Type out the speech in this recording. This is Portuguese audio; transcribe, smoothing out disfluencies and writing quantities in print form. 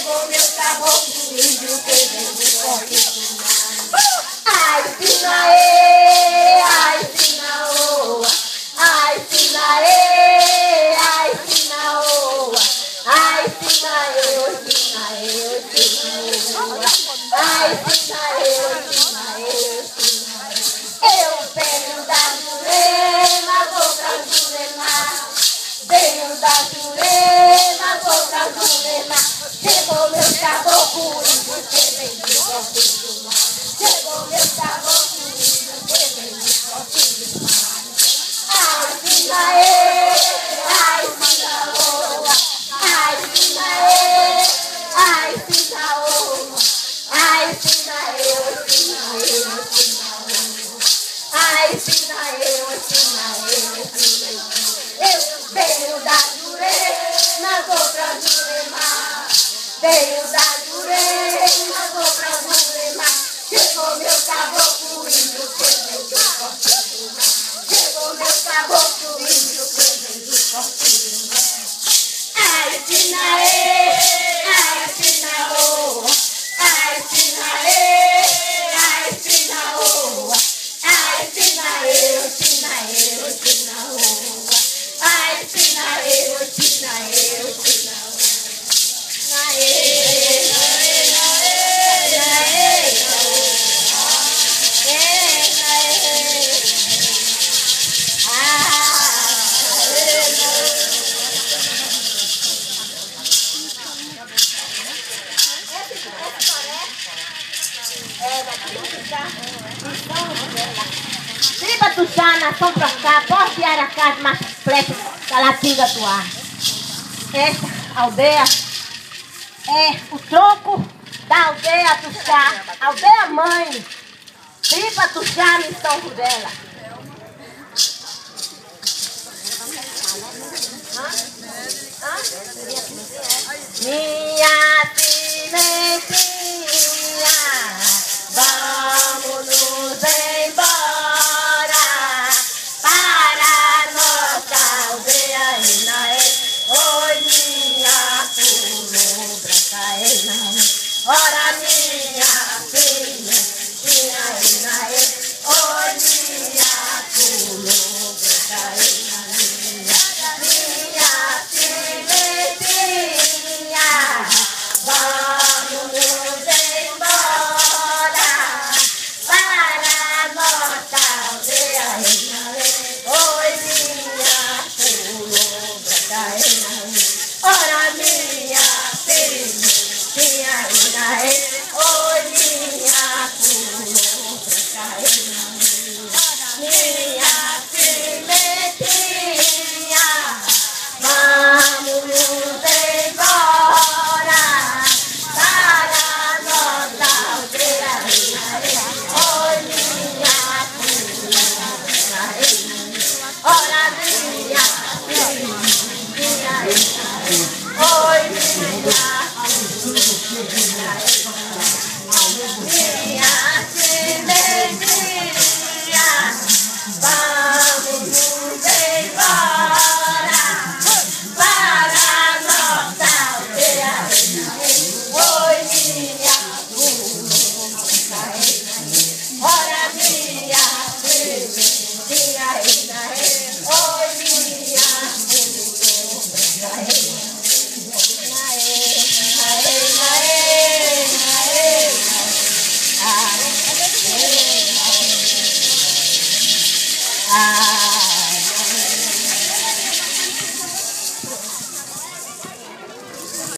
chegou meu caboclo índio que vem do forte do mar. Ai, Sinaê, ai, Sinaoa, ai, Sinaê, ai, Sinaoa, ai, Sinaê, oi, Sinaê, oi, Sinaoa, ai, Sinaê, oi, Sinaê, oi, Sinaê. Eu venho da Jurema, vou pra Jurema. Venho da Jurema, vou pra Jurema. Chegou meu caboclo índio que vem do forte do mar. Chegou meu caboclo índio que vem do forte do mar. Ai, Sinaê, ai, Sinaoa, ai, Sinaê, ai, Sinaoa, ai, Sinaê, oi, Sinaê, oi, Sinaoa, ai, Sinaê, oi, Sinaê, oi, Sinaê. Eu venho da Jurema, vou pra Jurema. Venho da Jurema, vou pra Jurema. Chegou meu caboclo índio que vem do forte do mar. Chegou meu caboclo índio que vem do forte do mar. Ai, Sinaê, ai, Sinaoa, ai, Sinaê, ai, Sinaoa, ai, Sinaê, oi, Sinaê, oi, Sinaoa, ai, Sinaê, oi, Sinaê, oi, Sinaoa. Tripa Tuxá, nação pra cá, Porto de Aracás, Macho Flecha, Calatinga do Ar. Essa aldeia é o tronco da aldeia Tuxá, aldeia mãe, Tripa Tuxá, missão Rudela. Minha semente